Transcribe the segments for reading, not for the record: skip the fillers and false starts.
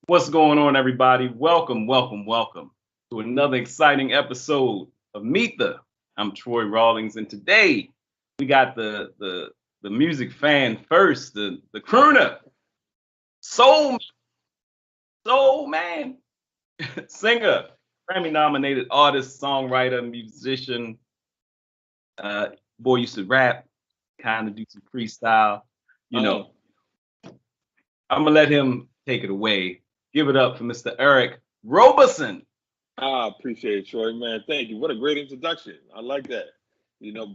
What's going on, everybody? Welcome to another exciting episode of Meet the. I'm Troy Rawlings, and today we got the music fan first, the crooner, soul soul man, singer, Grammy nominated artist, songwriter, musician. Boy used to rap, kind of do some freestyle. You Oh, know, I'm gonna let him take it away. Give it up for Mr. Eric Roberson. I appreciate it, Troy, man. Thank you. What a great introduction. I like that.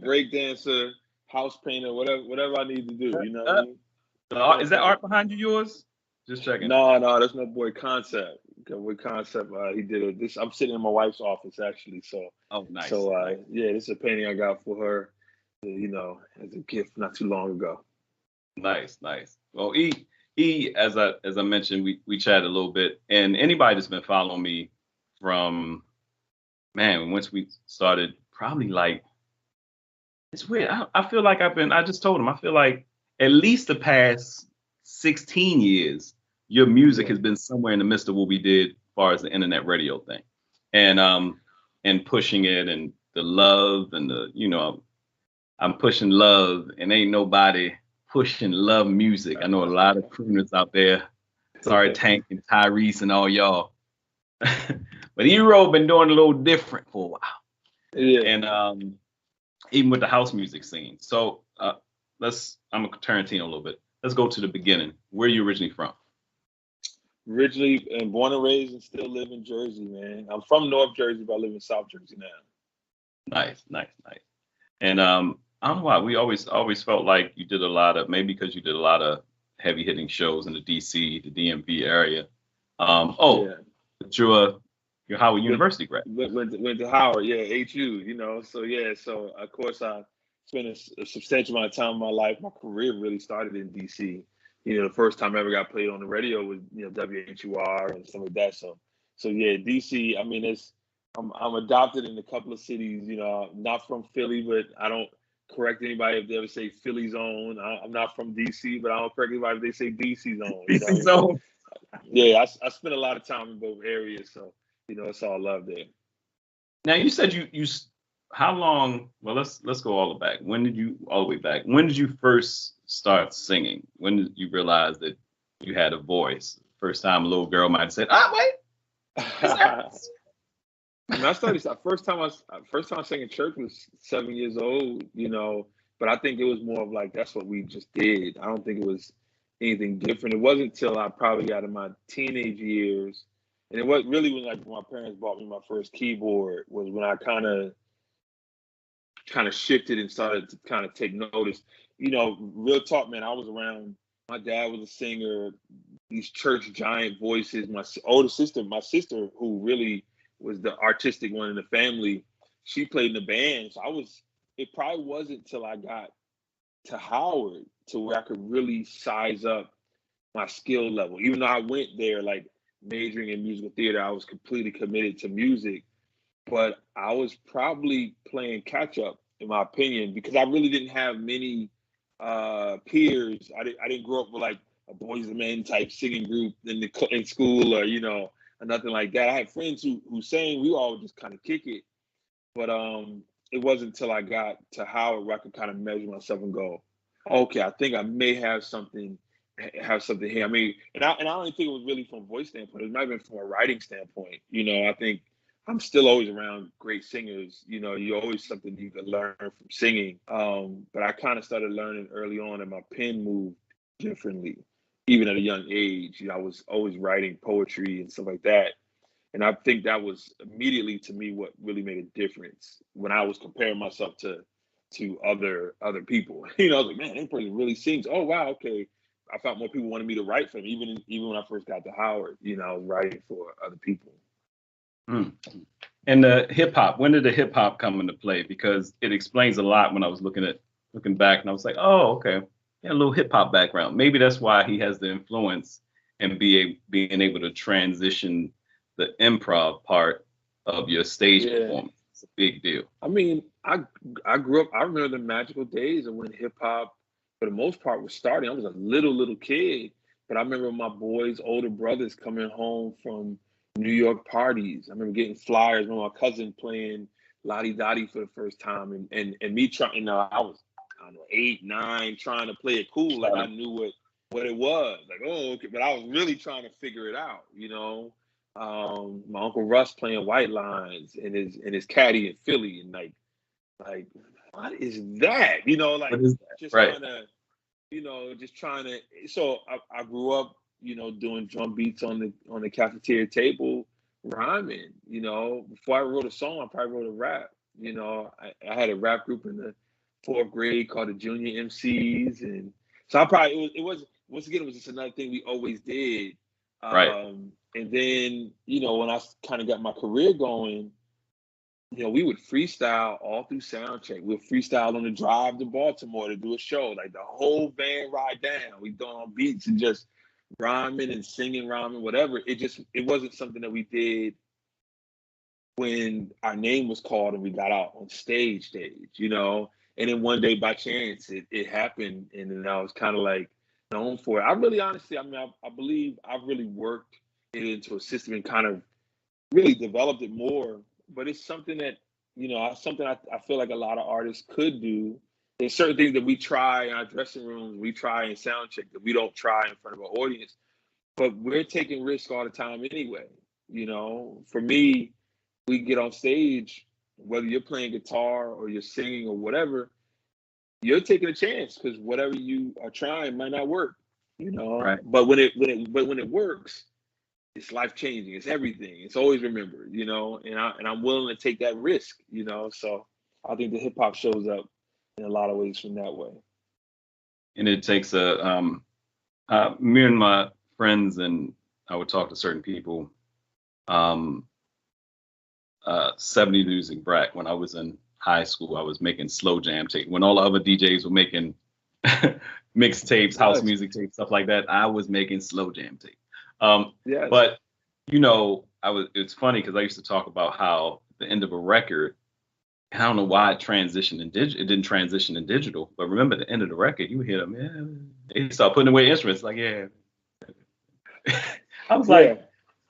Break dancer, house painter, whatever I need to do. You know what I mean? Is that art Fantastic. behind you yours? Just checking. No, that's my boy Concept. Boy Concept. He did it. This. I'm sitting in my wife's office actually. So, Oh, nice, so nice, yeah, this is a painting I got for her. As a gift not too long ago. nice. Well, he, as I mentioned, we chatted a little bit, and anybody that's been following me from once we started, probably like it's weird. I feel like I just told him, I feel like at least the past 16 years, your music Yeah. has been somewhere in the midst of what we did as far as the internet radio thing. And pushing it and the love and I'm pushing love and ain't nobody pushing love music. I know a lot of crooners out there. Sorry, Tank and Tyrese and all y'all. But Hero been doing a little different for a while. Yeah. And even with the house music scene. So I'm a Tarantino a little bit. Let's go to the beginning. Where are you originally from? Originally and born and raised and still live in Jersey, man. I'm from North Jersey, but I live in South Jersey now. Nice. And I don't know why we always felt like you did a lot of, maybe because you did a lot of heavy hitting shows in the DC, the DMV area. Yeah. but you're Howard Went University grad. went to Howard, yeah, HU, So yeah, so of course I spent a substantial amount of time in my life. My career really started in DC. The first time I ever got played on the radio was WHUR and stuff like that. So yeah, DC. I mean, I'm adopted in a couple of cities. I'm not from Philly, but I don't correct anybody if they ever say Philly zone. I'm not from DC, but I don't correct anybody if they say DC zone. DC So zone. yeah, I spent a lot of time in both areas. So it's all love there. Now you said how long? Well, let's go all the way back. When did you all the way back? When did you first start singing? When did you realize that you had a voice? First time a little girl might have said, "Ah, wait, is that?" I mean, I started first time I sang in church was 7 years old, but I think it was more of like that's what we just did. I don't think it was anything different. It wasn't until I probably got in my teenage years, and it was really when my parents bought me my first keyboard was when I kind of shifted and started to kind of take notice. Real talk, man. I was around. My dad was a singer. These church giant voices. My older sister, who really was the artistic one in the family, she played in the band. So I was. It probably wasn't till I got to Howard to where I could really size up my skill level. Even though I went there like majoring in musical theater, I was completely committed to music, but I was probably playing catch up in my opinion because I really didn't have many peers. I didn't grow up with like a boys and men type singing group in school or nothing like that. I had friends who sang. We all just kind of kick it, but it wasn't until I got to Howard where I could kind of measure myself and go, okay, I think I may have something here. I mean, and I don't think it was really from a voice standpoint. It might have been from a writing standpoint. I think I'm still always around great singers. You always something you can learn from singing. But I kind of started learning early on, and my pen moved differently, even at a young age. I was always writing poetry and stuff like that. And I think that was immediately to me what really made a difference when I was comparing myself to other people. I was like, man, that person really sings. Oh wow, okay. I found more people wanted me to write for them. Even when I first got to Howard, I was writing for other people. Mm. And the hip hop. When did the hip hop come into play? Because it explains a lot. When I was looking back, and I was like, oh, okay, yeah, a little hip hop background. Maybe that's why he has the influence and being able to transition the improv part of your stage Yeah. performance. It's a big deal. I mean, I grew up. I remember the magical days of when hip hop, for the most part, was starting. I was a little kid, But I remember my boys' older brothers coming home from New York parties. I remember getting flyers. I remember my cousin playing Lottie Dottie for the first time, and me trying. I was, I don't know, 8, 9, trying to play it cool, like I knew what it was. Like, oh, okay, but I was really trying to figure it out. My Uncle Russ playing White Lines and his caddy in Philly, and like what is that? What is that? Just Right. trying to, just trying to. So I grew up, doing drum beats on the cafeteria table, rhyming. Before I wrote a song, I probably wrote a rap. I had a rap group in the 4th grade called the Junior MCs, and so I probably it was once again, it was just another thing we always did. Right. And then, when I kind of got my career going, we would freestyle all through sound check. We'd freestyle on the drive to Baltimore to do a show, like the whole band ride down. We go on beats and just rhyming and singing, rhyming, whatever. It wasn't something that we did when our name was called and we got out on stage. And then one day by chance it happened, and then I was kind of like known for it. I really honestly, I believe I've really worked it into a system and kind of really developed it more. But it's something that, something I feel like a lot of artists could do. There's certain things that we try in our dressing rooms, we try in sound check that we don't try in front of an audience. But we're taking risks all the time anyway. For me, we get on stage, whether you're playing guitar or you're singing or whatever, you're taking a chance because whatever you are trying might not work. Right. But when it works, it's life changing. It's everything. It's always remembered. And I'm willing to take that risk. So I think the hip hop shows up in a lot of ways from that way. And it takes me and my friends, and I would talk to certain people. 70 Music Brat, when I was in high school, I was making slow jam tape. When all the other DJs were making mixtapes, house music tapes, stuff like that, I was making slow jam tape. Yes. But it's funny because I used to talk about how the end of a record, and I don't know why it transitioned in digital. It didn't transition in digital, but remember the end of the record, you hear them, they start putting away instruments, like, yeah. I was like,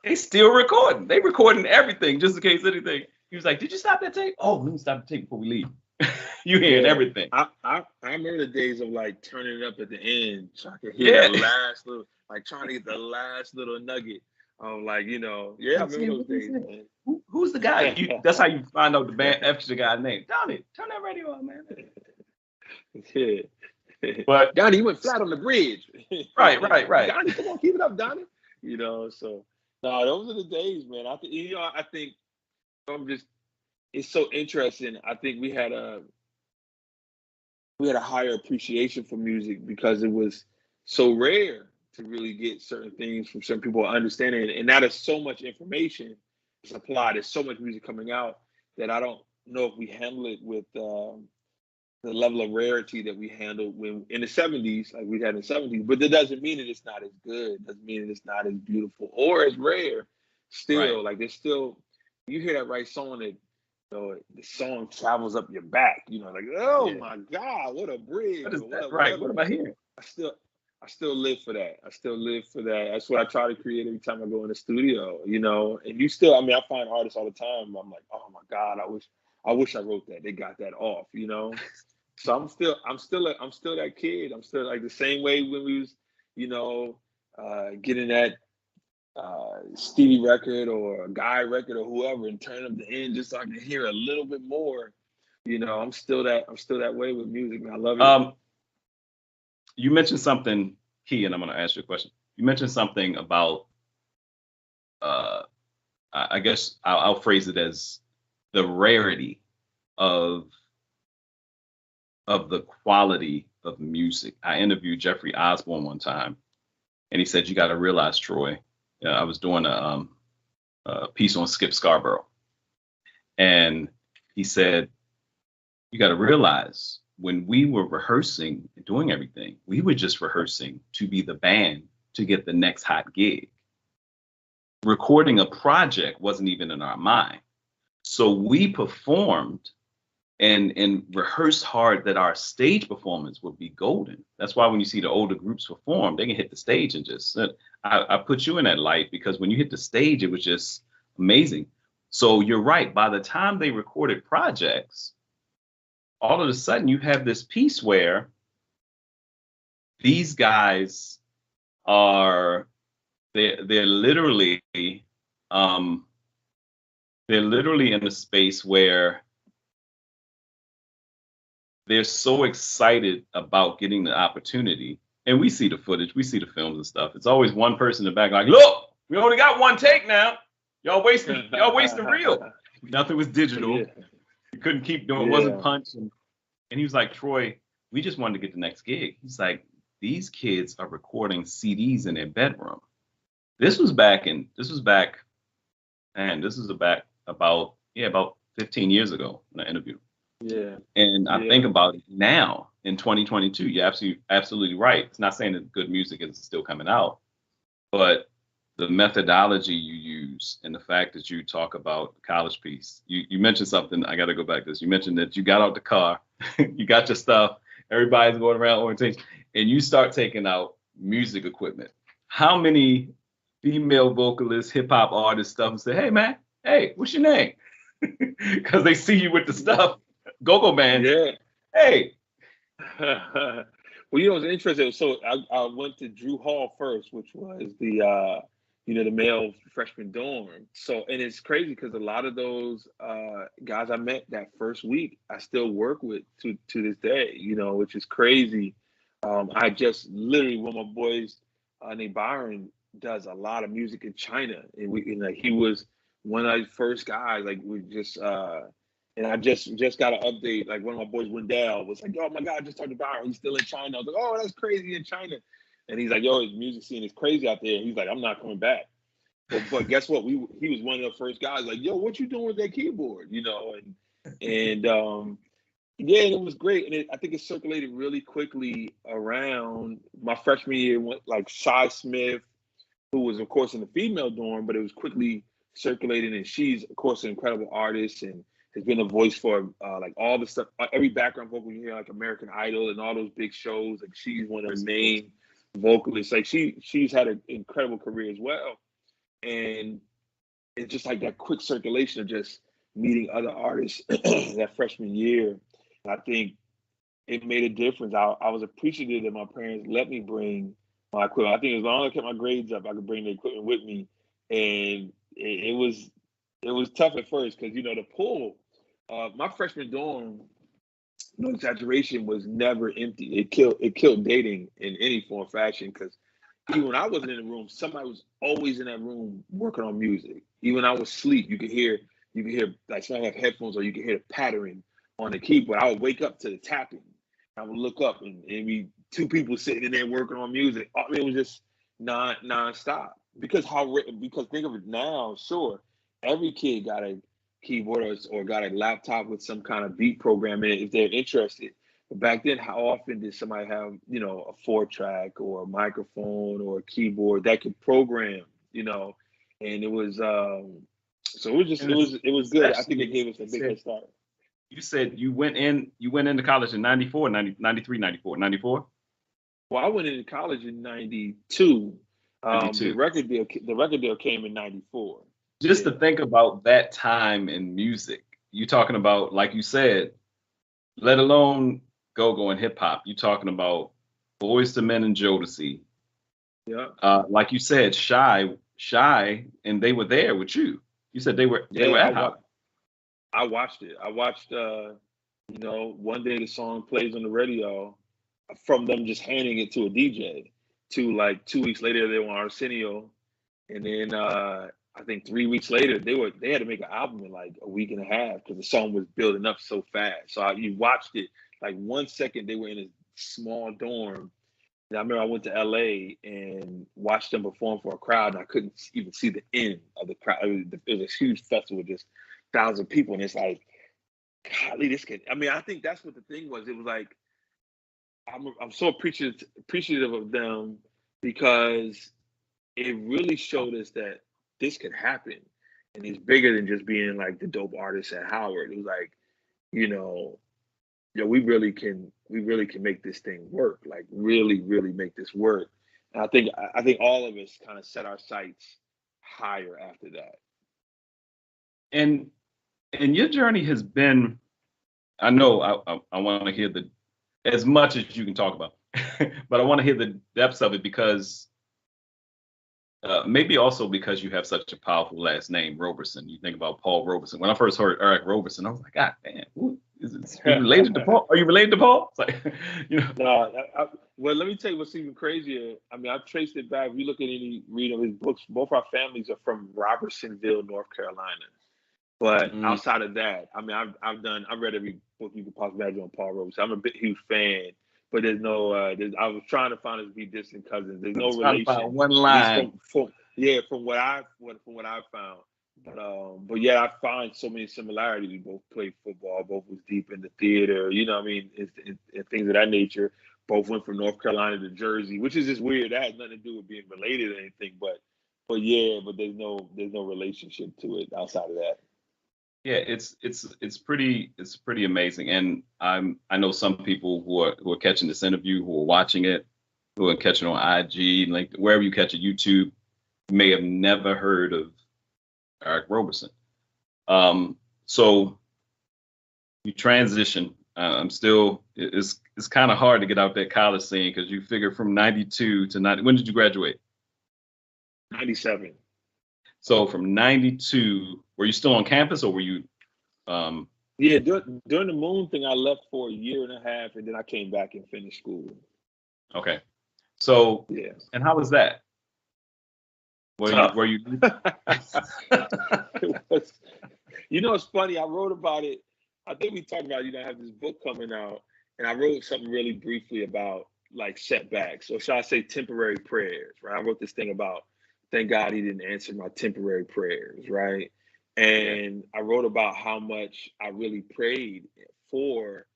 they still recording. They recording everything just in case anything. He was like, did you stop that tape? Oh, let me stop the tape before we leave. You hearing everything. I remember the days of like turning it up at the end so I could hear the last little, like trying to get the last little nugget of like, I remember those days, man. Who's the guy? That's how you find out the band extra guy's name. Donnie, turn that radio on, man. Yeah. But Donnie, you went flat on the bridge. Right. Donnie, come on, keep it up, Donnie. So no, those are the days, man. I think it's so interesting. I think we had a higher appreciation for music because it was so rare to really get certain things from certain people understanding. And now there's so much information supplied. There's so much music coming out that I don't know if we handle it with the level of rarity that we handled when in the 70s, like we had in the 70s. But that doesn't mean that it's not as good. It doesn't mean that it's not as beautiful or as rare. Still, like there's still, you hear that right song that, the song travels up your back, like, oh my God, what a bridge. What is that? Right. What am I hearing? I still live for that. That's what I try to create every time I go in the studio, and you still, I find artists all the time. I'm like, oh my God, I wish I wrote that. They got that off, So I'm still that kid. I'm still like the same way when we was, getting that Stevie record or a Guy record or whoever and turn up the end just so I can hear a little bit more. I'm still that way with music, man. I love it. You mentioned something key, and I'm going to ask you a question. You mentioned something about, I guess I'll phrase it as the rarity of the quality of music. I interviewed Jeffrey Osborne one time, and he said, you got to realize, Troy, I was doing a piece on Skip Scarborough, and he said, you got to realize when we were rehearsing and doing everything, we were just rehearsing to be the band to get the next hot gig. Recording a project wasn't even in our mind. So we performed and rehearsed hard that our stage performance would be golden. That's why when you see the older groups perform, they can hit the stage and just, I put you in that light because when you hit the stage, it was just amazing. So you're right. By the time they recorded projects, all of a sudden you have this piece where these guys are, they're literally in a space where they're so excited about getting the opportunity. And we see the footage, we see the films and stuff. It's always one person in the back like, look, we only got one take now. Y'all wasting reel. Nothing was digital. Yeah. You couldn't keep doing, it wasn't punch. And he was like, Troy, we just wanted to get the next gig. He's like, these kids are recording CDs in their bedroom. This was back about 15 years ago in an interview. Yeah. And I think about it now in 2022. You're absolutely right. It's not saying that good music is still coming out, but the methodology you use and the fact that you talk about the college piece. You mentioned something. I got to go back to this. You mentioned that you got out the car, you got your stuff, everybody's going around orientation, and you start taking out music equipment. How many female vocalists, hip hop artists, stuff, and say, "Hey man, hey, what's your name?" Because they see you with the stuff. Go-go band. Yeah. Hey. Well, you know, it's interesting. So I went to Drew Hall first, which was the the male freshman dorm. So, and it's crazy because a lot of those guys I met that first week, I still work with to this day. You know, which is crazy. I just literally, one of my boys named Byron does a lot of music in China, and like he was one of the first guys. Like we just. And I just got an update. Like one of my boys, Wendell, was like, "Oh my God, I just talked to Byron. He's still in China." I was like, "Oh, that's crazy in China." And he's like, "Yo, his music scene is crazy out there." He's like, "I'm not coming back." But guess what? He was one of the first guys. Like, "Yo, what you doing with that keyboard?" You know, and yeah, and it was great. And I think it circulated really quickly around my freshman year. Like Shy Smith, who was of course in the female dorm, but it was quickly circulating. And she's of course an incredible artist and has been a voice for like all the stuff, every background vocal you hear, like American Idol and all those big shows. Like she's one of the main vocalists. Like she's had an incredible career as well. And it's just like that quick circulation of just meeting other artists that freshman year. And I think it made a difference. I was appreciative that my parents let me bring my equipment. I think as long as I kept my grades up, I could bring the equipment with me. And it was tough at first because, you know, the pull. My freshman dorm, no exaggeration, was never empty. It killed dating in any form or fashion because even when I wasn't in the room, somebody was always in that room working on music. Even when I was asleep, you could hear like somebody have headphones or you could hear the pattering on the keyboard. I would wake up to the tapping. I would look up and it'd be two people sitting in there working on music. I mean, it was just nonstop. Because think of it now, sure, every kid got a keyboard or got a laptop with some kind of beat program in it if they're interested. But back then, how often did somebody have, you know, a 4-track or a microphone or a keyboard that could program, you know? And it was so it was good. I think it gave us a big head start. You said you went into college in 94, 93, 94, 94? Well, I went into college in 92. 92. The record deal came in 94. Just to think about that time in music, you're talking about, like you said, let alone go-go and hip hop. You're talking about Boyz II Men and Jodeci. Yeah. Like you said, Shy, and they were there with you. You said they were at Howard. I watched it. I watched, you know, one day the song plays on the radio from them just handing it to a DJ to like 2 weeks later they were on Arsenio. And then I think 3 weeks later they had to make an album in like a week and a half because the song was building up so fast. So you watched it like 1 second they were in a small dorm. And I remember I went to LA and watched them perform for a crowd and I couldn't even see the end of the crowd. It was a huge festival, just thousands of people. And it's like, golly, this kid. I mean, I think that's what the thing was. It was like, I'm so appreciative of them because it really showed us that this could happen. And it's bigger than just being like the dope artist at Howard. It was like, you know, we really can make this thing work. Like really, really make this work. And I think all of us kind of set our sights higher after that. And your journey has been, I know I want to hear as much as you can talk about, but I want to hear the depths of it because maybe also because you have such a powerful last name, Roberson. You think about Paul Roberson. When I first heard Eric Roberson, I was like, God damn, are you related to Paul? Are you related to Paul? It's like, you know. No, well, let me tell you what's even crazier. I mean, I've traced it back. If you look at read of his books, both our families are from Robertsonville, North Carolina. But outside of that, I mean, I've read every book you could possibly imagine on Paul Roberson. I'm a big huge fan, but there's no, I was trying to find us to be distant cousins. There's no relation. One line. From what I found. But yeah, I find so many similarities. We both played football, both was deep in the theater, you know what I mean, and things of that nature. Both went from North Carolina to Jersey, which is just weird. That has nothing to do with being related or anything, but there's no relationship to it outside of that. Yeah, it's pretty amazing, and I know some people who are catching this interview, who are watching it, who are catching on IG, like wherever you catch it, YouTube, may have never heard of Eric Roberson. So you transition. It's kind of hard to get out that college scene because you figure from 92 to 90. When did you graduate? 97. So from 92, were you still on campus or were you? Yeah, during the Moon thing, I left for a year and a half, and then I came back and finished school. Okay. So, yeah. And how was that? Were you? It was, it's funny. I wrote about it. I think we talked about, I have this book coming out, and I wrote something really briefly about like setbacks, or should I say temporary prayers, right? I wrote this thing about, thank God he didn't answer my temporary prayers, right? And I wrote about how much I really prayed for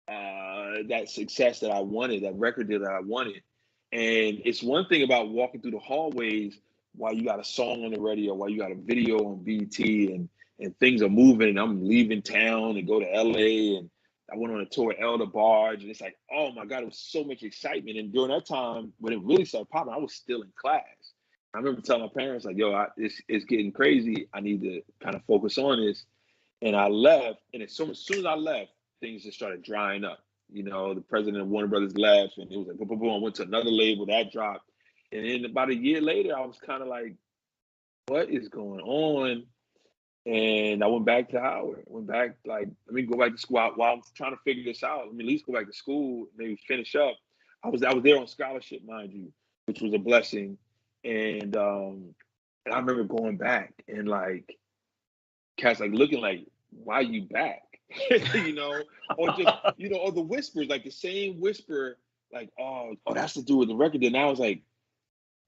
that success that I wanted, that record deal that I wanted. And it's one thing about walking through the hallways while you got a song on the radio, while you got a video on BT, and things are moving, and I'm leaving town and go to LA, and I went on a tour with Elder Barge, and it's like, oh my God, it was so much excitement. And during that time, when it really started popping, I was still in class. I remember telling my parents, like, yo, it's getting crazy. I need to kind of focus on this. And I left, and as soon as I left, things just started drying up. The president of Warner Brothers left, and it was like, boom, boom, boom. I went to another label, that dropped. And then about a year later, I was kind of like, what is going on? And I went back to Howard. Went back, like, let me go back to school. While I'm trying to figure this out, let me at least go back to school, maybe finish up. I was there on scholarship, mind you, which was a blessing. And I remember going back and like cats like looking like, why are you back? Or just, or the whispers, like the same whisper, like, oh, that's to do with the record deal. And I was like,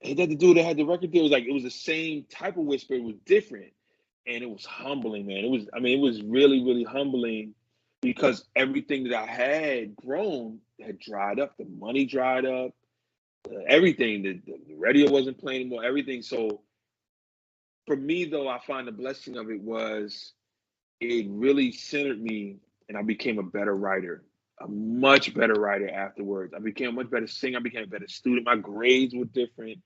hey, that the dude that had the record deal. It was the same type of whisper, it was different. And it was humbling, man. It was really, really humbling because everything that I had grown had dried up. The money dried up. Everything, the radio wasn't playing anymore, everything. So for me, though, I find the blessing of it was it really centered me, and I became a better writer, a much better writer afterwards. I became a much better singer. I became a better student. My grades were different.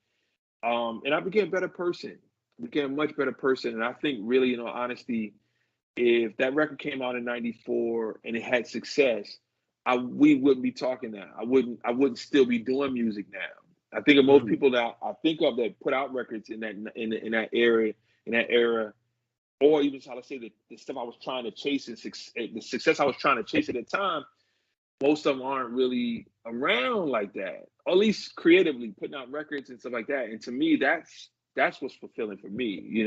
And I became a better person. I became a much better person. And I think really, in all honesty, if that record came out in 94 and it had success, we wouldn't be talking now. I wouldn't still be doing music now. I think of most people that I think of that put out records in that era, or even how to say the stuff I was trying to chase and the success I was trying to chase at the time, most of them aren't really around like that, or at least creatively putting out records and stuff like that. And to me, that's what's fulfilling for me.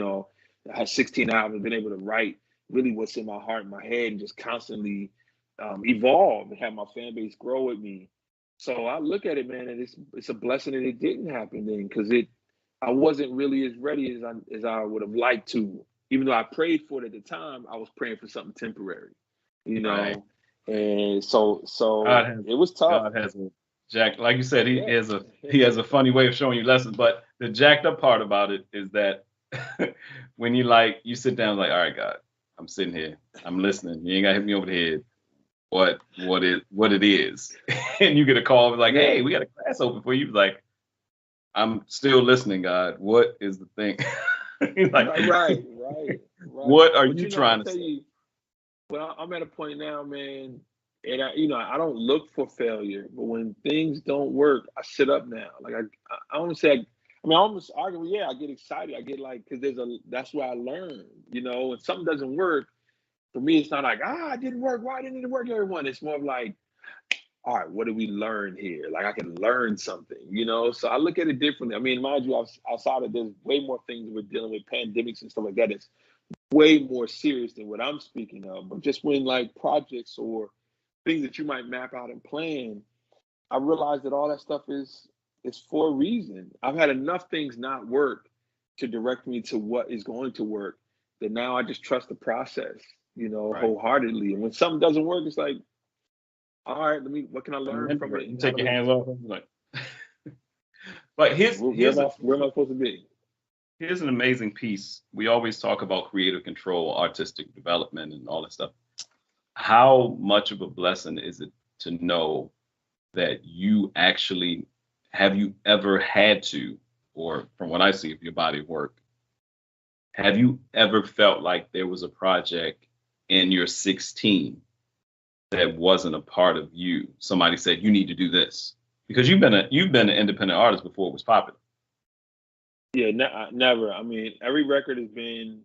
I had 16 albums, been able to write really what's in my heart and my head, and just constantly evolve and have my fan base grow with me. So I look at it, man, and it's a blessing that it didn't happen then, because I wasn't really as ready as I would have liked to. Even though I prayed for it at the time, I was praying for something temporary, Right. And so it was tough. God has a jack, like you said, he has a funny way of showing you lessons. But the jacked up part about it is that when you sit down, like, all right, God, I'm sitting here. I'm listening. You ain't gotta hit me over the head. What it is. And you get a call like, hey, we got a class open for you. Like, I'm still listening, God. What is the thing? Like, right. What are But you trying to tell say? you, well, I'm at a point now, man, and I don't look for failure, but when things don't work, I sit up now. Like I want to say, I almost argue. Yeah, I get excited. I get like, because that's where I learn. When something doesn't work, for me, it's not like, it didn't work. Why didn't it work, everyone? It's more of like, all right, what did we learn here? Like, I can learn something, So I look at it differently. I mean, mind you, outside of there's way more things we're dealing with, pandemics and stuff like that. It's way more serious than what I'm speaking of. But just when like projects or things that you might map out and plan, I realize that all that stuff is for a reason. I've had enough things not work to direct me to what is going to work, that now I just trust the process, Right. wholeheartedly. And when something doesn't work, it's like, all right, what can I learn from it? You take your hands off. Like, but where am I supposed to be? Here's an amazing piece. We always talk about creative control, artistic development, and all that stuff. How much of a blessing is it to know that you actually have you ever had to, or from what I see of your body of work, have you ever felt like there was a project in your 16 that wasn't a part of you? Somebody said you need to do this because you've been an independent artist before it was popular. Yeah, never. I mean, every record has been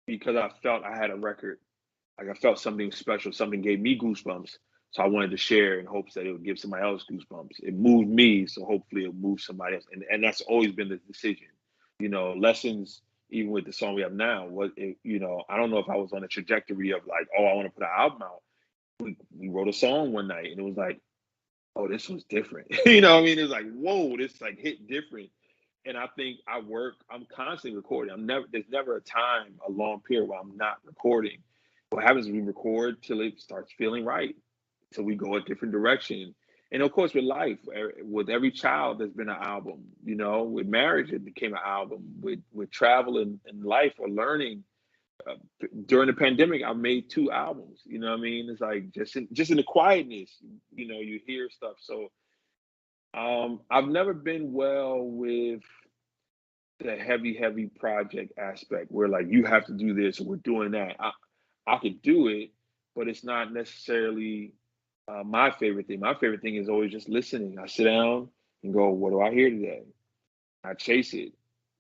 because I felt I had a record. Like, I felt something special. Something gave me goosebumps. So I wanted to share in hopes that it would give somebody else goosebumps. It moved me, so hopefully it'll move somebody else. And that's always been the decision. Lessons, even with the song we have now, I don't know if I was on a trajectory of like, I want to put an album out. We wrote a song one night and it was like, oh, this was different. It was like, whoa, this like hit different. And I think I'm constantly recording. There's never a long period where I'm not recording. What happens is we record till it starts feeling right, till we go a different direction. And of course, with life, with every child, there's been an album. With marriage, it became an album. With travel and life or learning, during the pandemic, I made 2 albums. It's like just in the quietness, you hear stuff. So I've never been well with the heavy project aspect where like you have to do this or we're doing that. I could do it, but it's not necessarily my favorite thing. My favorite thing is always just listening. I sit down and go, what do I hear today? I chase it,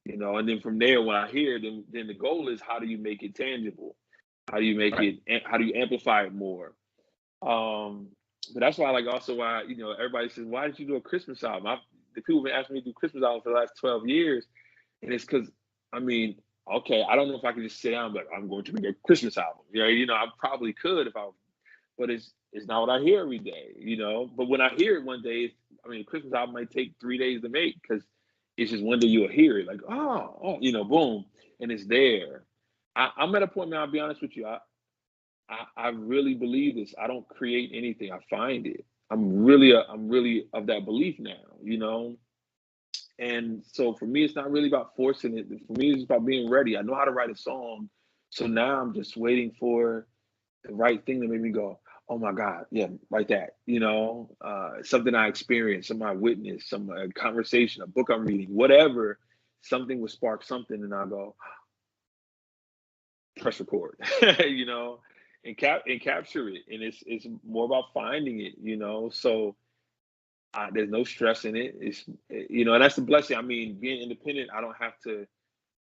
and then from there, when I hear it, then the goal is, how do you make it tangible? How do you make it? How do you amplify it more? But that's why, like, also why, everybody says, why did you do a Christmas album? The people have been asking me to do Christmas albums for the last 12 years. And it's because, okay, I don't know if I can just sit down and be like, I'm going to make a Christmas album. I probably could but it's not what I hear every day, But when I hear it one day, a Christmas album might take 3 days to make, because it's just one day you'll hear it, like, oh, boom, and it's there. I'm at a point now, I'll be honest with you, I really believe this. I don't create anything. I find it. I'm really of that belief now, And so for me, it's not really about forcing it. For me, it's about being ready. I know how to write a song. So now I'm just waiting for the right thing to make me go, oh my God, yeah, write that. Something I experienced, something I witnessed, some conversation, a book I'm reading, whatever, something will spark something, and I'll go, press record, and capture it. And it's more about finding it, So there's no stress in it. It's and that's the blessing. Being independent, I don't have to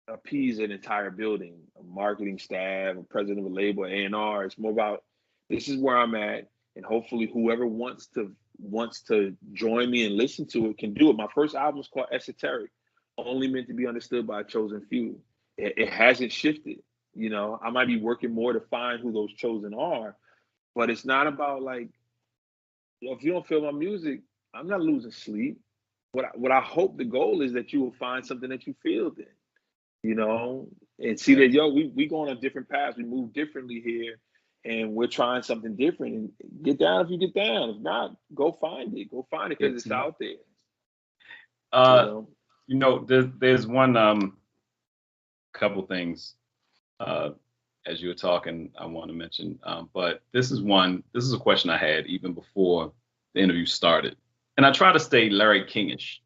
appease an entire building, a marketing staff, a president of a label, A&R. It's more about, this is where I'm at, and hopefully whoever wants to join me and listen to it can do it. My first album is called Esoteric, only meant to be understood by a chosen few. It hasn't shifted. I might be working more to find who those chosen are, but it's not about like, if you don't feel my music, I'm not losing sleep. What I hope the goal is that you will find something that you feel then, and see that, we go on a different path. We move differently here, and we're trying something different. And get down if you get down. If not, go find it. Go find it, because it's out there. There's one couple things as you were talking, I want to mention. But this is a question I had even before the interview started. And I try to stay Larry Kingish.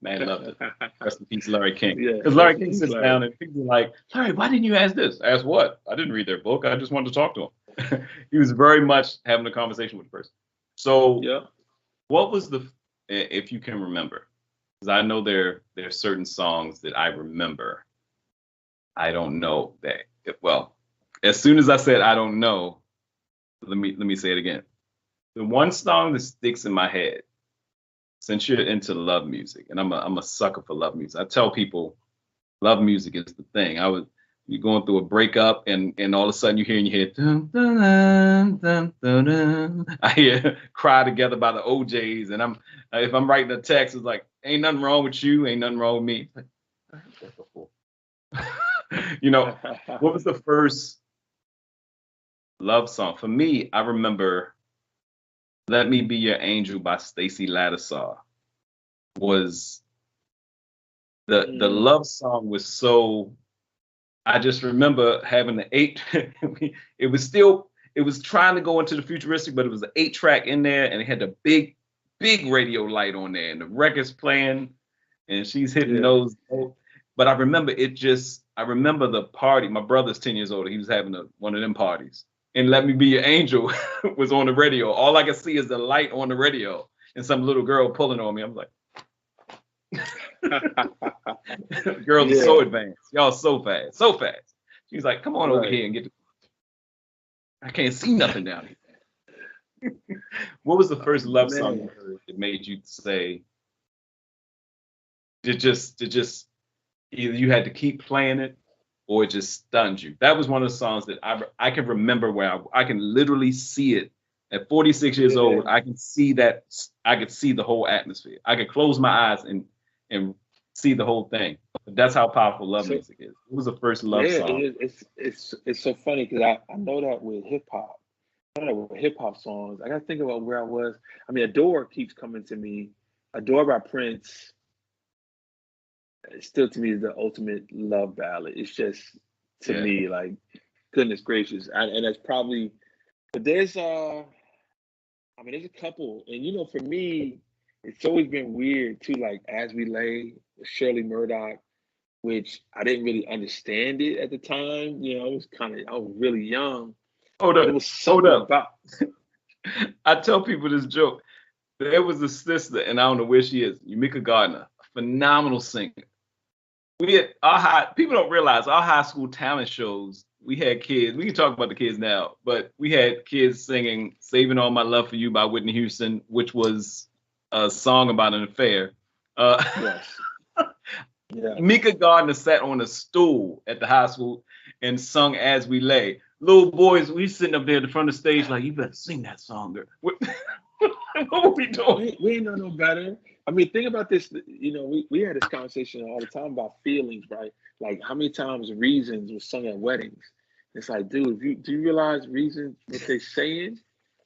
Man, love it. Rest in peace, Larry King. Because Larry King sits down and people are like, Larry, why didn't you ask this? Ask what? I didn't read their book. I just wanted to talk to him. He was very much having a conversation with the person. So what was if you can remember, because I know there are certain songs that I remember. I don't know that. Well, as soon as I said I don't know, let me say it again. The one song that sticks in my head, since you're into love music, and I'm a sucker for love music. I tell people, love music is the thing. You're going through a breakup, and all of a sudden you hear in your head, dun, dun, dun, dun, dun. I hear "Cry Together" by the OJs, and if I'm writing a text, it's like, ain't nothing wrong with you, ain't nothing wrong with me. Like, I heard that before. What was the first love song? For me, I remember "Let Me Be Your Angel" by Stacey Lattisaw. Was the love song was so, I just remember having the 8 it was trying to go into the futuristic, but it was an 8-track in there, and it had the big radio light on there, and the record's playing, and she's hitting those. But I remember the party. My brother's 10 years older. He was having one of them parties. And "Let Me Be Your Angel" was on the radio. All I could see is the light on the radio and some little girl pulling on me. I'm like, girls are so advanced. Y'all so fast. She's like, come on over here and get I can't see nothing down here. What was the first love song you heard that made you say, it just either you had to keep playing it or it just stunned you? That was one of the songs that I can remember where I can literally see it. At 46 years old, I can see that. I could see the whole atmosphere. I could close my eyes and see the whole thing. But that's how powerful love music is. It was the first love song. It's so funny because I know that with hip hop. I know that with hip hop songs. I got to think about where I was. I mean, "Adore" keeps coming to me. "Adore" by Prince. Still to me is the ultimate love ballad. It's just to me like, goodness gracious, and that's probably. But there's there's a couple, and for me, it's always been weird too. Like "As We Lay" with Shirley Murdoch, which I didn't really understand it at the time. I was really young. Hold up. It was something about. I tell people this joke. There was a sister, and I don't know where she is, Yumika Gardner, a phenomenal singer. People don't realize our high school talent shows, we had kids. We can talk about the kids now, but we had kids singing "Saving All My Love for You" by Whitney Houston, which was a song about an affair. Yes. Yeah. Mika Gardner sat on a stool at the high school and sung "As We Lay." Little boys, we sitting up there at the front of the stage like, you better sing that song, girl. What were we doing? We ain't know no better. I mean, think about this. We had this conversation all the time about feelings, right? Like how many times "Reasons" was sung at weddings. It's like, dude, do you realize "Reasons" what they're saying?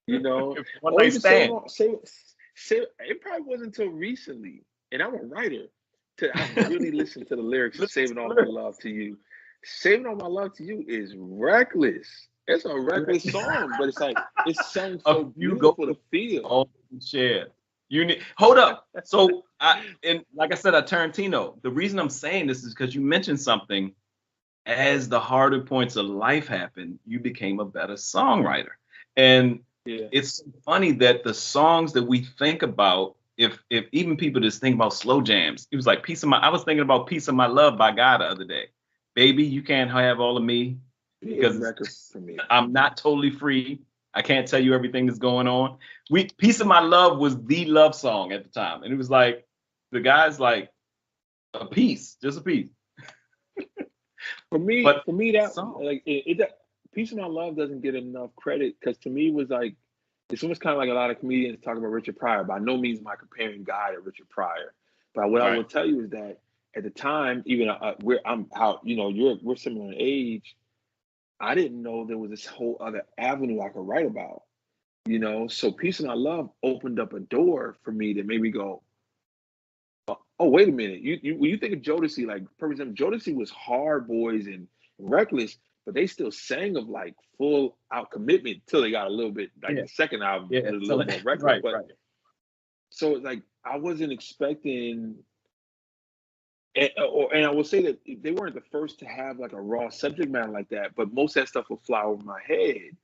One night stand. It probably wasn't until recently, and I'm a writer, I really listened to the lyrics of "Saving All My Love to You." "Saving All My Love to You" is reckless. It's a reckless song, but it's like it's sung so beautiful to feel. Oh, share. Hold up. So like I said, at Tarantino, the reason I'm saying this is because you mentioned something. As the harder points of life happened, you became a better songwriter. And it's funny that the songs that we think about, if even people just think about slow jams, it was like I was thinking about "Piece of My Love" by Guy the other day. "Baby, you can't have all of me because for me. I'm not totally free. I can't tell you everything that's going on." "Piece of My Love" was the love song at the time. And it was like, the guy's like, a piece, just a piece. For me, that song, like "Piece of My Love" doesn't get enough credit because to me it was like, it's almost kind of like a lot of comedians talk about Richard Pryor. By no means am I comparing Guy to Richard Pryor, but what I will tell you is that at the time, even we're similar in age. I didn't know there was this whole other avenue I could write about. So "Piece of My Love" opened up a door for me that made me go, oh, wait a minute. When you think of Jodeci, like, for example, Jodeci was Hard Boys and reckless, but they still sang of like full out commitment till they got a little bit like the second album a little more reckless. Right, but right. so like I wasn't expecting, and I will say that they weren't the first to have like a raw subject matter like that, but most of that stuff would fly over my head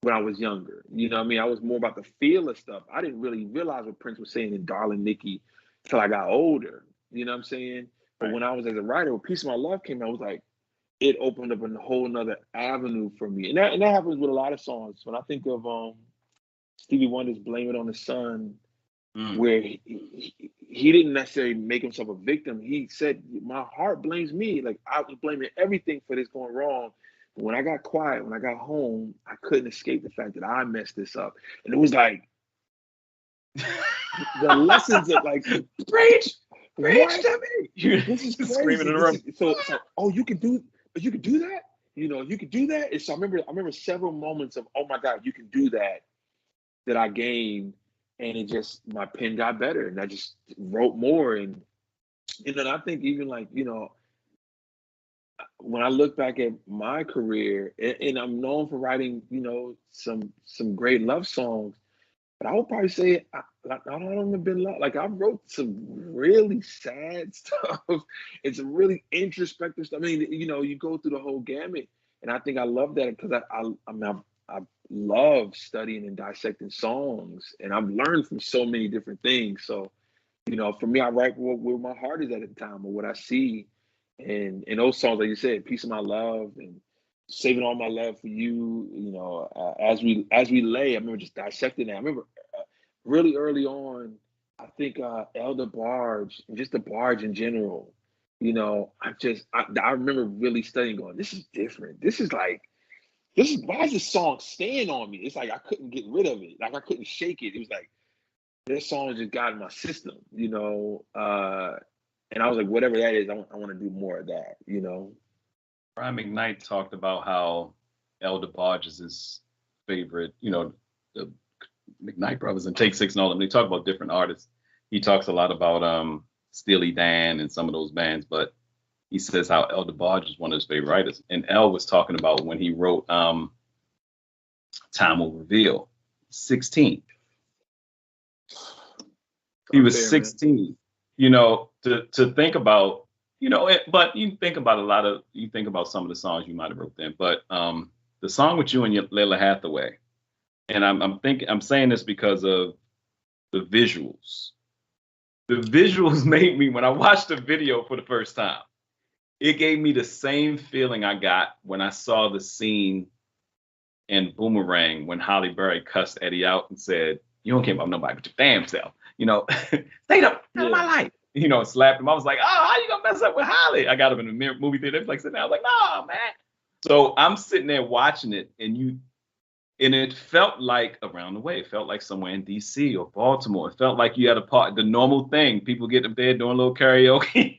when I was younger. You know what I mean? I was more about the feel of stuff. I didn't really realize what Prince was saying in Darling Nikki till I got older. You know what I'm saying? But when I was as a writer, when Piece of My Love came out, I was like, it opened up a whole nother avenue for me. And that happens with a lot of songs. When I think of Stevie Wonder's Blame It on the Sun, where he didn't necessarily make himself a victim. He said, my heart blames me. Like I was blaming everything for this going wrong. But when I got quiet, when I got home, I couldn't escape the fact that I messed this up. And it was like the lessons of like, preach to me. This is crazy. Screaming in the room. So it's like, oh, you can do that? You know, you can do that? And so I remember several moments of, oh my God, you can do that I gained. And it just, my pen got better and I just wrote more. And, you know, and I think even like, you know, when I look back at my career, and I'm known for writing, you know, some great love songs, but I would probably say I don't have been like I wrote some really sad stuff and some really introspective stuff. I mean, you know, you go through the whole gamut, and I think I love that because I love studying and dissecting songs, and I've learned from so many different things. So, you know, for me, I write where my heart is at the time or what I see. And those songs, like you said, Piece of My Love and Saving All My Love for You, you know, as we lay, I remember just dissecting that. I remember really early on, I think Elder Barge, and just the Barge in general, you know, I remember really studying going, this is different. Why is this song staying on me? It's like I couldn't get rid of it. Like I couldn't shake it. It was like, this song just got in my system, you know, and I was like, whatever that is, I want to do more of that, you know. Brian McKnight talked about how Elder Barge is his favorite, you know, the McKnight brothers and Take Six and all them. They talk about different artists. He talks a lot about Steely Dan and some of those bands, but he says how Elder Barge is one of his favorite writers. And El was talking about when he wrote Time Will Reveal, 16. He was 16. Man. You know, to think about, you know, but you think about some of the songs you might have wrote then, but the song with you and Layla Hathaway, and I'm saying this because of the visuals. The visuals made me, when I watched the video for the first time, it gave me the same feeling I got when I saw the scene in Boomerang when Halle Berry cussed Eddie out and said, "You don't care about nobody but your damn self." You know, stay up out of my life. You know, slapped him. I was like, oh, how you gonna mess up with Holly? I got him in the movie theater. Like sitting there, I was like, no, man. So I'm sitting there watching it, and it felt like around the way. It felt like somewhere in DC or Baltimore. It felt like you had the normal thing. People get up there doing a little karaoke.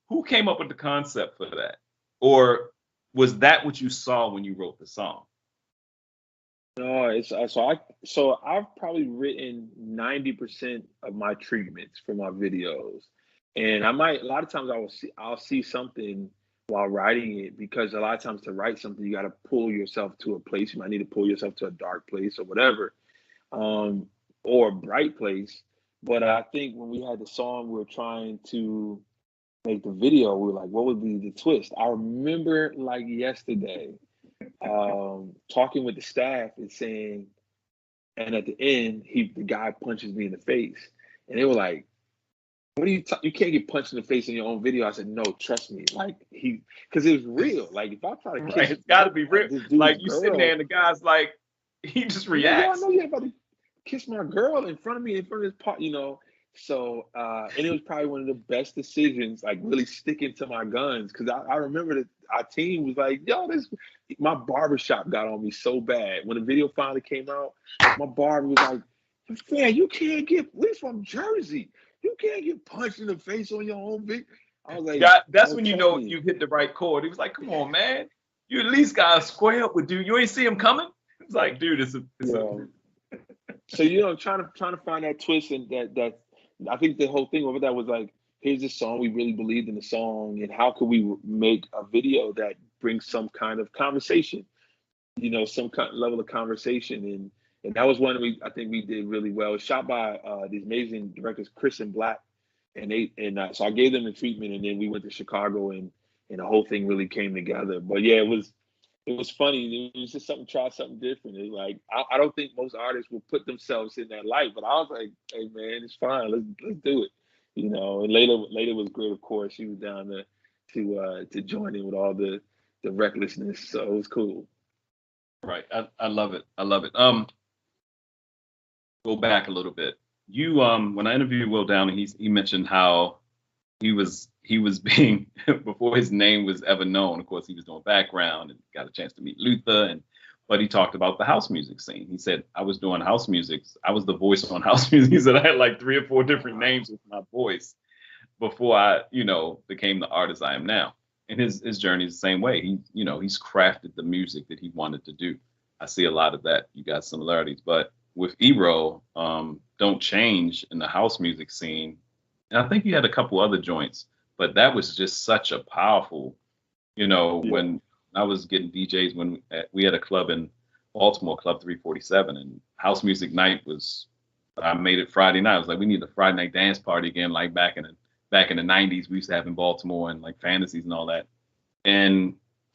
Who came up with the concept for that? Or was that what you saw when you wrote the song? No, so I've probably written 90% of my treatments for my videos, and a lot of times I'll see something while writing it, because a lot of times to write something you got to pull yourself to a place. You might need to pull yourself to a dark place or whatever, or a bright place. But I think when we had the song, we were trying to make the video. We were like, what would be the twist? I remember like yesterday. Talking with the staff and saying, and at the end, the guy punches me in the face, and they were like, "What are you can't get punched in the face in your own video." I said, "No, trust me." Like because it was real. Like if I try to kiss, it's got to be real. Like you sitting there and the guy's like, he just reacts. I know you're about to kiss my girl in front of me, in front of this part, you know. So, and it was probably one of the best decisions, like really sticking to my guns. Cause I remember that our team was like, yo, my barbershop got on me so bad. When the video finally came out, my barber was like, man, we're from Jersey. You can't get punched in the face on your own video. I was like, that's when you know you hit the right chord. He was like, come on, man. You at least got to square up with dude. You ain't see him coming? It's like, dude, it's a So, you know, trying to find that twist, and that I think the whole thing over that was like, here's the song, we really believed in the song, and how could we make a video that brings some kind of conversation, some kind of level of conversation, and that was one I think we did really well. It was shot by these amazing directors, Chris and Black, so I gave them the treatment, and then we went to Chicago, and the whole thing really came together. But yeah, it was funny. It was just try something different. It's like I don't think most artists will put themselves in that light, but I was like, hey man, it's fine. Let's do it. And later was great, of course. She was down to join in with all the recklessness. So it was cool. Right. I love it. I love it. Go back a little bit. You when I interviewed Will Downing, he mentioned how he was being before his name was ever known. Of course, he was doing background and got a chance to meet Luther, but he talked about the house music scene. He said, I was doing house music. I was the voice on house music. He said I had like 3 or 4 different names with my voice before I, became the artist I am now. And his journey is the same way. He's crafted the music that he wanted to do. I see a lot of that. You got similarities, but with Ebro, Don't Change in the house music scene. And I think he had a couple other joints, but that was just such a powerful, when I was getting DJs, when we had a club in Baltimore, Club 347, and house music night I made it Friday night. I was like, we need a Friday night dance party again, like back in the 90s we used to have in Baltimore, and like fantasies and all that. And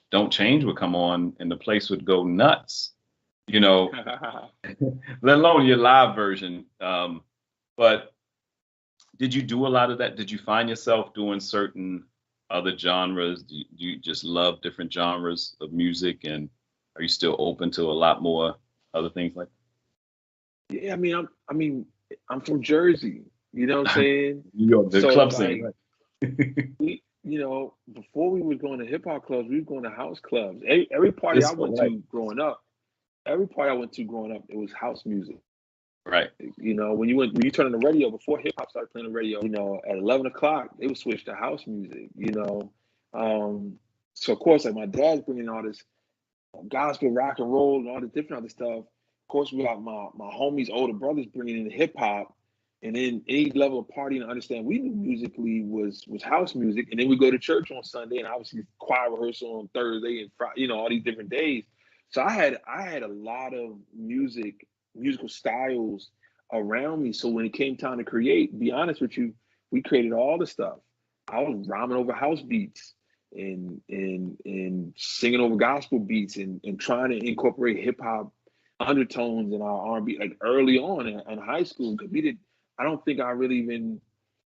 Don't Change would come on and the place would go nuts, let alone your live version. But did you do a lot of that? Did you find yourself doing certain other genres? Do you just love different genres of music, and are you still open to a lot more other things like that? Yeah, I'm from Jersey. You know what I'm saying? New York, the club scene. Right? Before we were going to hip hop clubs, we were going to house clubs. Every party I went to growing up, it was house music. Right. When you turn on the radio, before hip hop started playing the radio, at 11 o'clock, they would switch to house music, So of course, like my dad's bringing all this gospel, rock and roll, and all the different other stuff. Of course, we got my homies, older brothers bringing in hip hop, and then any level of partying to understand we knew musically was house music. And then we go to church on Sunday, and obviously choir rehearsal on Thursday and Friday, all these different days. So I had a lot of musical styles around me. So when it came time to create, be honest with you, we created all the stuff. I was rhyming over house beats and singing over gospel beats and trying to incorporate hip hop undertones in our R&B, like early on in high school. I don't think I really even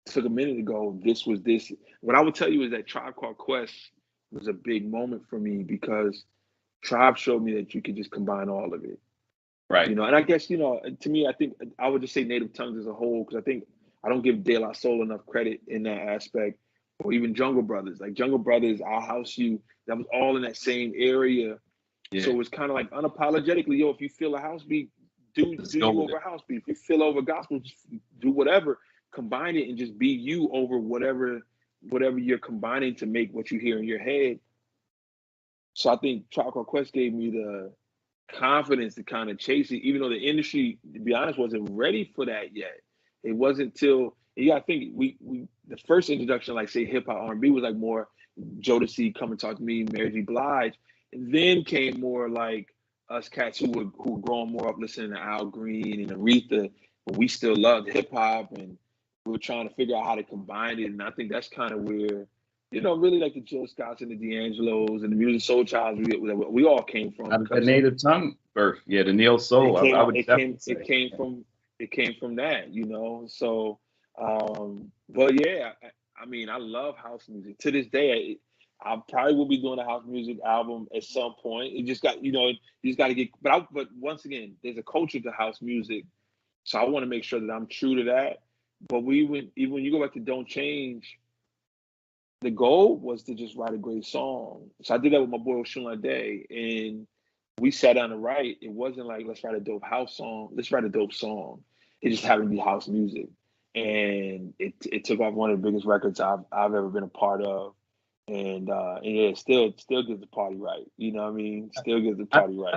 took a minute to go, this was this. What I would tell you is that Tribe Called Quest was a big moment for me, because Tribe showed me that you could just combine all of it. Right. And I guess, to me, I think I would just say Native Tongues as a whole, because I think I don't give De La Soul enough credit in that aspect, or even Jungle Brothers. Like Jungle Brothers, I'll House You, that was all in that same area. Yeah. So it was kind of like unapologetically, if you feel a house beat, do you over house beat. If you feel over gospel, just do whatever. Combine it and just be you over whatever you're combining to make what you hear in your head. So I think Tribe Called Quest gave me the confidence to kind of chase it, even though the industry, to be honest, wasn't ready for that yet. It wasn't till, I think we the first introduction, like say hip hop R&B, was like more Jodeci, Come and Talk to Me, Mary J. Blige, and then came more like us cats who were growing more up listening to Al Green and Aretha, but we still loved hip hop, and we were trying to figure out how to combine it. And I think that's kind of where, really like the Jill Scotts and the D'Angelos and the Music Soul Childs we all came from. The Native Tongue birth, the Neo Soul. It came from that, So, but yeah, I love house music. To this day, I probably will be doing a house music album at some point. It just got, you just got to get. But once again, there's a culture to house music, so I want to make sure that I'm true to that. But even when you go back to Don't Change, the goal was to just write a great song. So I did that with my boy Oshun Day, and we sat down to write. It wasn't like, let's write a dope house song. Let's write a dope song. It just happened to be house music, and it took off one of the biggest records I've ever been a part of. And yeah, still gives the party right. You know what I mean? Still gives the party right.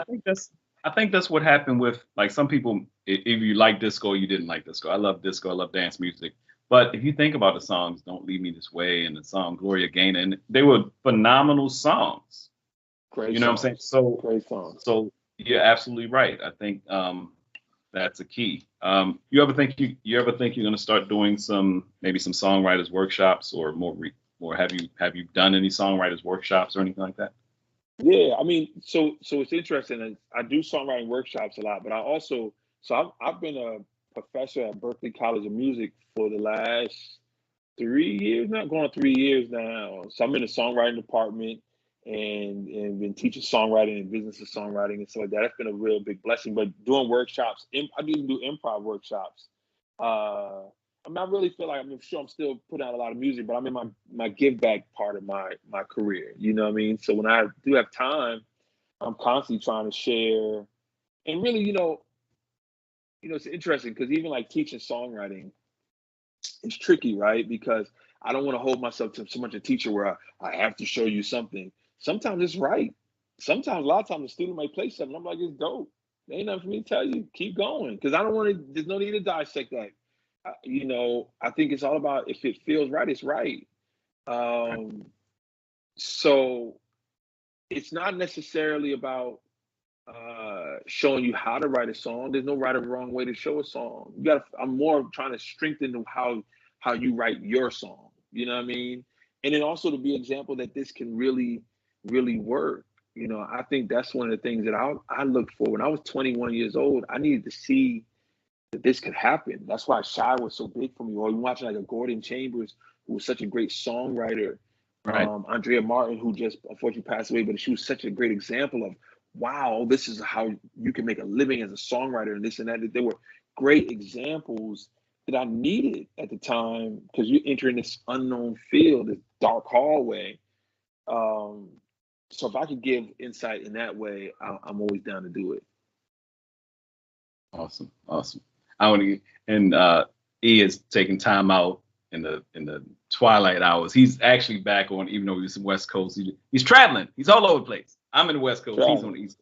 I think that's what happened with, like, some people. If you like disco, you didn't like disco. I love disco. I love dance music. But if you think about the songs, Don't Leave Me This Way and the song Gloria Gaynor, and they were phenomenal songs. Great You know songs. what I'm saying? So, Great songs. so you're absolutely right. I think that's a key. You ever think you're going to start doing maybe some songwriters workshops or or have you done any songwriters workshops or anything like that? Yeah, I mean, so it's interesting. I do songwriting workshops a lot, but I've been a professor at Berklee College of Music for the last 3 years now, going on 3 years now. So I'm in the songwriting department and been teaching songwriting and business of songwriting and stuff like that. That's been a real big blessing. But doing workshops, I even do improv workshops. I really feel like I'm sure I'm still putting out a lot of music, but I'm in my give back part of my career. You know what I mean? So when I do have time, I'm constantly trying to share. And really, it's interesting because even like teaching songwriting, it's tricky, right? Because I don't want to hold myself to so much a teacher where I have to show you something. Sometimes it's right. Sometimes, a lot of times, the student might play something. I'm like, it's dope. There ain't nothing for me to tell you. Keep going. Because I don't want to, there's no need to dissect that. I think it's all about if it feels right, it's right. So it's not necessarily about showing you how to write a song. There's no right or wrong way to show a song. I'm more trying to strengthen how you write your song. You know what I mean? And then also to be an example that this can really, really work. I think that's one of the things that I looked for when I was 21 years old. I needed to see that this could happen. That's why Shy was so big for me. Or you watching like a Gordon Chambers, who was such a great songwriter. Right. Andrea Martin, who just unfortunately passed away, but she was such a great example of, wow, this is how you can make a living as a songwriter and this and that. There were great examples that I needed at the time because you enter in this unknown field, this dark hallway. So if I could give insight in that way, I'm always down to do it. Awesome. I want to, and E is taking time out in the twilight hours. He's actually back on, even though he's in West Coast. He's traveling. He's all over the place. I'm in the West Coast. He's on the East.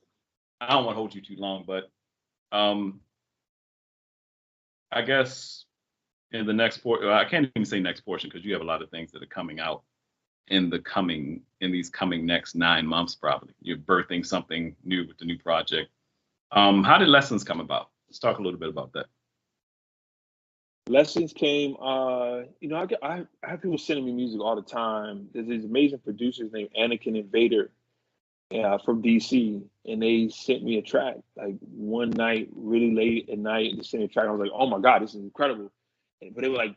I don't want to hold you too long, but I guess in the next portion, I can't even say next portion because you have a lot of things that are coming out in these coming next 9 months. Probably you're birthing something new with the new project. How did Lessons come about? Let's talk a little bit about that. Lessons came, I have people sending me music all the time. There's these amazing producers named Anakin and Vader from DC, and they sent me a track like one night, really late at night. They sent me a track. I was like, oh my God, this is incredible. But they were like,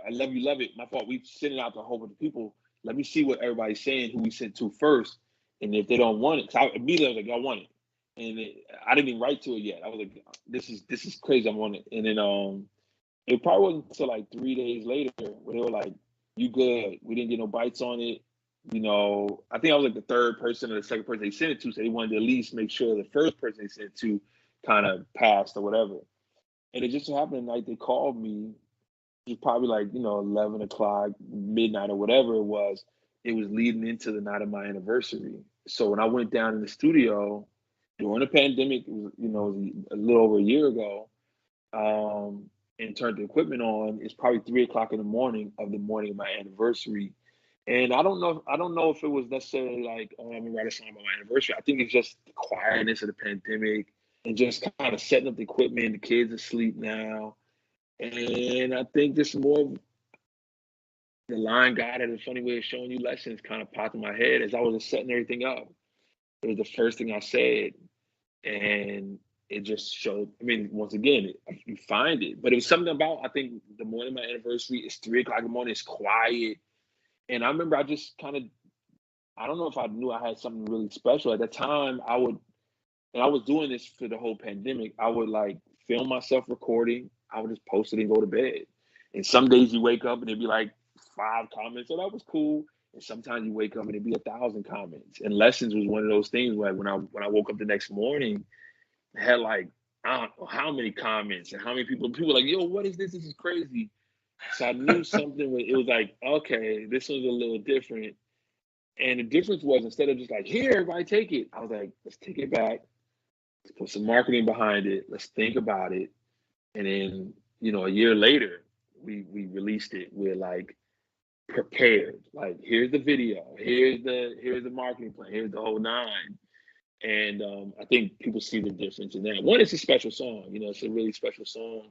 I love you, love it. My fault. We sent it out to a whole bunch of people. Let me see what everybody's saying, who we sent to first. And if they don't want it, because immediately I was like, I want it. And I didn't even write to it yet. I was like, this is crazy. I want it. And then it probably wasn't until like 3 days later where they were like, you good. We didn't get no bites on it. I think I was like the third person or the second person they sent it to. So they wanted to at least make sure the first person they sent it to kind of passed or whatever. And it just so happened the night they called me, it was probably like, 11 o'clock, midnight or whatever it was. It was leading into the night of my anniversary. So when I went down in the studio during the pandemic, it was a little over a year ago, and turned the equipment on, it's probably 3 o'clock in the morning of my anniversary. And I don't know if it was necessarily like, oh, I'm gonna write a song about my anniversary. I think it's just the quietness of the pandemic and just kind of setting up the equipment. The kids are asleep now. And I think this more the line God had a funny way of showing you lessons kind of popped in my head as I was just setting everything up. It was the first thing I said. And it just showed, once again, you find it. But it was something about, I think, the morning of my anniversary, it's 3 o'clock in the morning, it's quiet. And I remember I just kind of, I don't know if I knew I had something really special. At that time, I was doing this for the whole pandemic, I would like film myself recording. I would just post it and go to bed. And some days you wake up and it'd be like 5 comments. So that was cool. And sometimes you wake up and it'd be 1,000 comments. And Lessons was one of those things where when I woke up the next morning, I had like, I don't know how many comments and how many people were like, yo, what is this? This is crazy. So I knew something it was like, okay, this was a little different. And the difference was instead of just like, here, everybody take it, I was like, let's take it back. Let's put some marketing behind it. Let's think about it. And then, a year later, we released it, we're like prepared. Like, here's the video, here's the marketing plan, here's the whole nine. And I think people see the difference in that. One, it's a special song, you know, it's a really special song.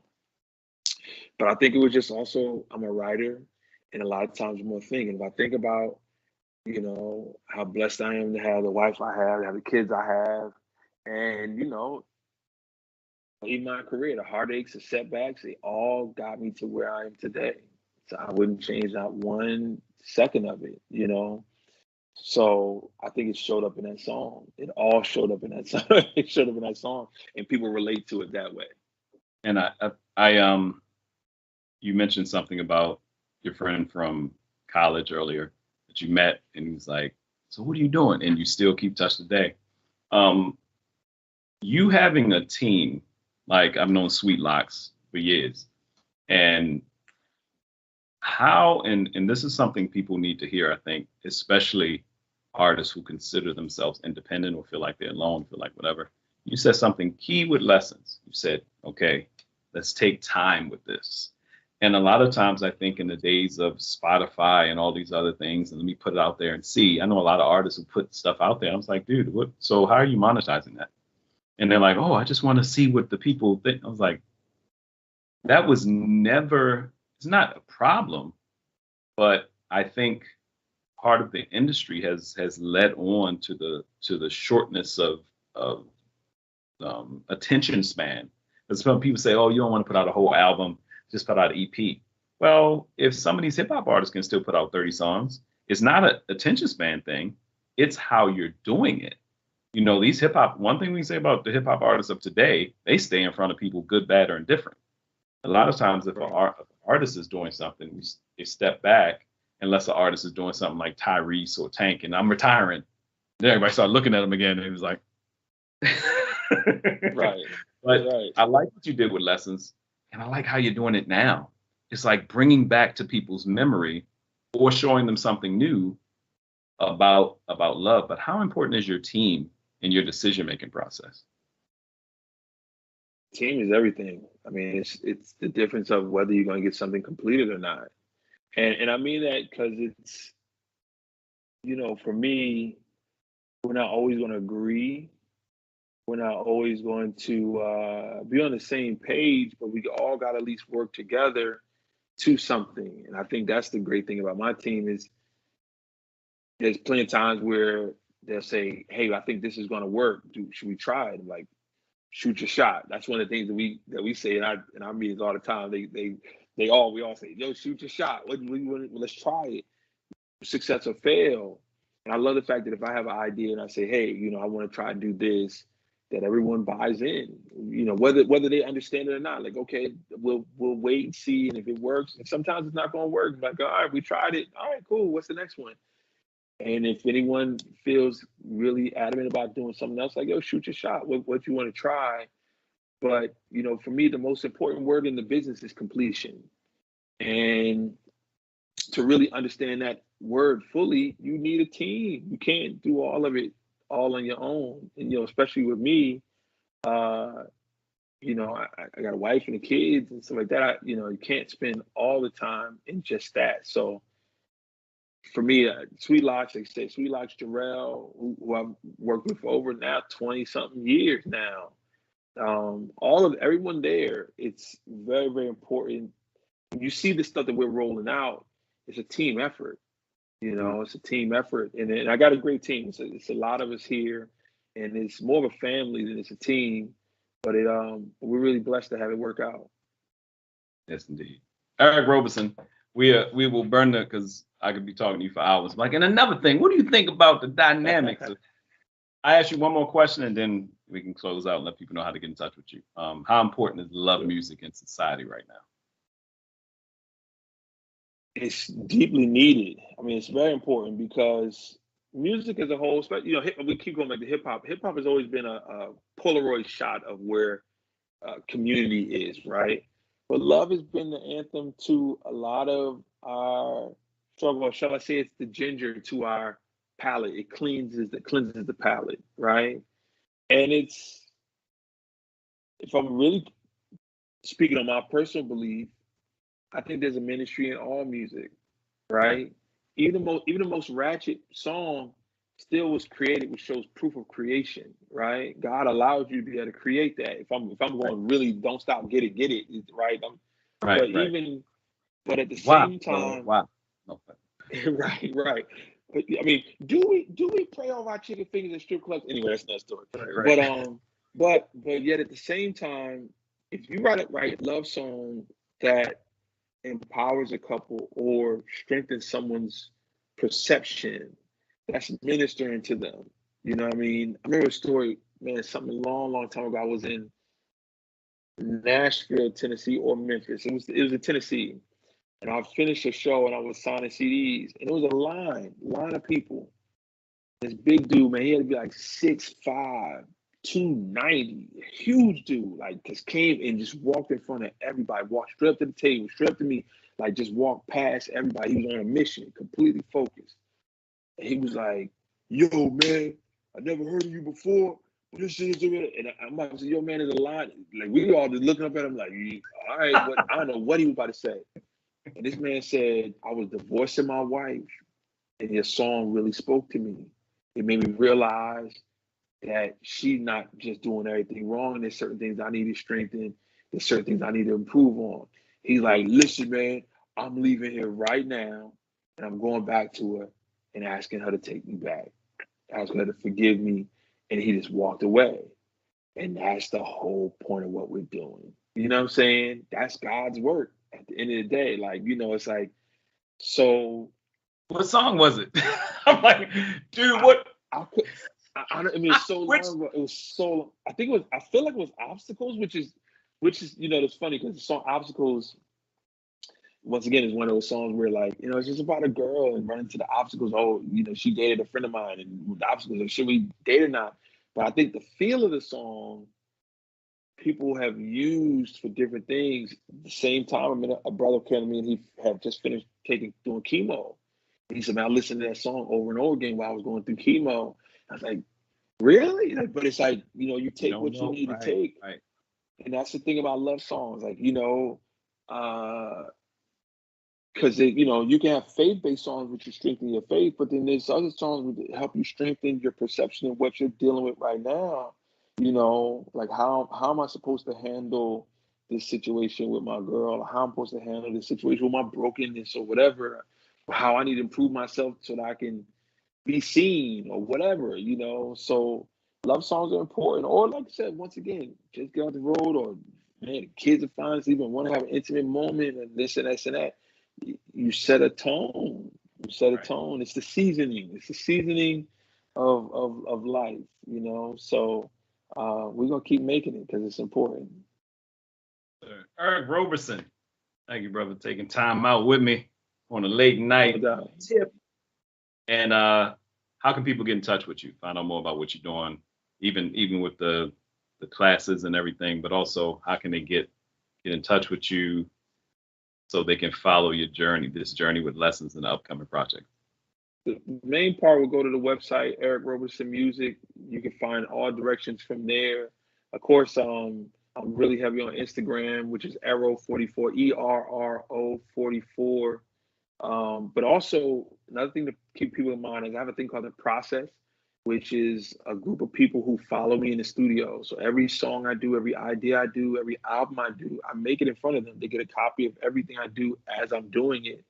But I think it was just also, I'm a writer, and a lot of times I'm more thinking. If I think about, you know, how blessed I am to have the wife I have the kids I have, and, you know, in my career, the heartaches, the setbacks, they all got me to where I am today. So I wouldn't change not 1 second of it, you know. So I think it showed up in that song. It all showed up in that song. It showed up in that song, and people relate to it that way. And you mentioned something about your friend from college earlier that you met, and he was like, "So what are you doing?" And you still keep touch today. You having a team, like I've known Sweet Locks for years, and how, and this is something people need to hear, I think, especially artists who consider themselves independent or feel like they're alone, feel like whatever. You said something key with lessons. You said, okay, let's take time with this. And a lot of times I think in the days of Spotify and all these other things, and let me put it out there and see, I know a lot of artists who put stuff out there. I was like, dude, so how are you monetizing that? And they're like, oh, I just want to see what the people think. I was like, that was never, it's not a problem, but I think part of the industry has led on to the shortness of attention span. Because some people say, oh, you don't want to put out a whole album, just put out an EP. Well, if some of these hip hop artists can still put out 30 songs, it's not an attention span thing. It's how you're doing it. You know, these hip hop, one thing we can say about the hip hop artists of today, they stay in front of people, good, bad, or indifferent. A lot of times if an artist is doing something, they step back, unless the artist is doing something like Tyrese or Tank, and I'm retiring. Then everybody started looking at him again, and he was like, right. But right. I like what you did with Lessons, and I like how you're doing it now. It's like bringing back to people's memory or showing them something new about love. But how important is your team in your decision-making process? Team is everything. I mean, it's the difference of whether you're going to get something completed or not. And I mean that because it's, you know, for me, we're not always going to agree. We're not always going to be on the same page, but we all got to at least work together to something. And I think that's the great thing about my team is there's plenty of times where they'll say, hey, I think this is going to work. Should we try it? I'm like, shoot your shot. That's one of the things that we say in our meetings all the time. We all say, yo, shoot your shot. Let's try it. Success or fail. And I love the fact that if I have an idea and I say, hey, you know, I want to try and do this, that everyone buys in, you know, whether they understand it or not. Like, okay, we'll wait and see, and if it works, and sometimes it's not going to work. Like, all right, we tried it. All right, cool. What's the next one? And if anyone feels really adamant about doing something else, like, yo, shoot your shot. What you want to try. But, you know, for me, the most important word in the business is completion. And to really understand that word fully, you need a team. You can't do all of it all on your own. And, you know, especially with me, you know, I got a wife and the kids and stuff like that. You know, you can't spend all the time in just that. So for me, Sweet Locks, like I said, Sweet Locks Jarrell, who I've worked with for over now 20 something years now. Everyone there, it's very, very important. When you see the stuff that we're rolling out, it's a team effort. You know, it's a team effort. And I got a great team. It's a lot of us here, and it's more of a family than it's a team. But we're really blessed to have it work out. Yes, indeed. Eric Roberson, we will burn that because I could be talking to you for hours. Like, and another thing, what do you think about the dynamics of, I ask you one more question and then we can close out and let people know how to get in touch with you. How important is love music in society right now? It's deeply needed. I mean, it's very important because music as a whole, especially, you know, we keep going back to hip hop. Hip hop has always been a Polaroid shot of where community is, right? But love has been the anthem to a lot of our struggle, or shall I say it's the ginger to our palate. It cleanses the palate, right? And it's, if I'm really speaking on my personal belief, I think there's a ministry in all music, right? Even the most ratchet song still was created, which shows proof of creation, right? God allowed you to be able to create that. If I'm going really don't stop, get it, right? Right, But right. even but at the Wow. same time, Wow. Okay. right, right. But I mean, do we pray over our chicken fingers at strip clubs? Anyway, that's another story. Right, But right. but yet at the same time, if you write love song that empowers a couple or strengthens someone's perception, that's ministering to them. You know what I mean? I remember a story, man, something a long, long time ago. I was in Nashville, Tennessee, or Memphis. It was in Tennessee. And I finished a show and I was signing CDs. And it was a line of people. This big dude, man, he had to be like 6'5", 290, huge dude, like just came and just walked in front of everybody, walked straight up to the table, straight up to me, like just walked past everybody. He was on a mission, completely focused. And he was like, "Yo, man, I never heard of you before. But this shit is a," and I'm like, "Yo, man, there's a line." Like we all just looking up at him like, "Yeah, all right," what I don't know what he was about to say. And this man said, "I was divorcing my wife, and your song really spoke to me. It made me realize that she's not just doing everything wrong. There's certain things I need to strengthen. There's certain things I need to improve on." He's like, "Listen, man, I'm leaving here right now, and I'm going back to her and asking her to take me back, asking her to forgive me." And he just walked away. And that's the whole point of what we're doing. You know what I'm saying? That's God's work at the end of the day. Like, it's like, so What song was it? I'm like, dude, I, what? I mean, it's so long Which? ago. It was so. I think it was. I feel like it was Obstacles, which is. It's funny because the song Obstacles, once again, is one of those songs where like, it's just about a girl and running to the obstacles. Oh, she dated a friend of mine, and the obstacles of should we date or not? But I think the feel of the song, people have used for different things. At the same time, I mean, a brother came to me and he had just finished doing chemo. He said, "Man, I listened to that song over and over again while I was going through chemo." I was like, "Really?" Like, but it's like, you You take don't what you know. need to Right, take. right. And that's the thing about love songs. Like, because you can have faith-based songs which you strengthen your faith, but then there's other songs that help you strengthen your perception of what you're dealing with right now. Like how am I supposed to handle this situation with my girl? How I'm supposed to handle this situation with my brokenness or whatever? How I need to improve myself so that I can be seen or whatever. So love songs are important. Or like I said, once again, just get on the road, or man, the kids are fine, so even want to have an intimate moment and this and that and that. You set a tone. You set a Right. tone. It's the seasoning. It's the seasoning of life. So we're gonna keep making it because it's important. Eric Roberson, thank you, brother, taking time out with me on a late No night doubt. tip. And how can people get in touch with you? Find out more about what you're doing, even with the classes and everything. But also, how can they get in touch with you so they can follow your journey, this journey with lessons in the upcoming project? The main part will go to the website, Eric Roberson Music. You can find all directions from there. Of course, I'm really heavy on Instagram, which is Erro44, ERRO44. But also, another thing to keep people in mind is I have a thing called The Process, which is a group of people who follow me in the studio. So every song I do, every idea I do, every album I do, I make it in front of them. They get a copy of everything I do as I'm doing it,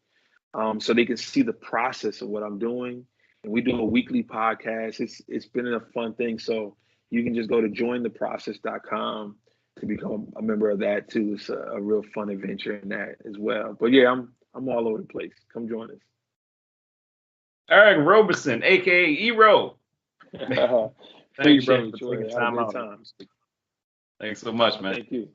so they can see the process of what I'm doing. And we do a weekly podcast. It's been a fun thing. So you can just go to jointheprocess.com to become a member of that too. It's a real fun adventure in that as well. But yeah, I'm all over the place. Come join us. Eric Roberson, aka Ero. Thank you, brother, Appreciate for you. taking Had a time great out. time. Thanks so much, man. Thank you.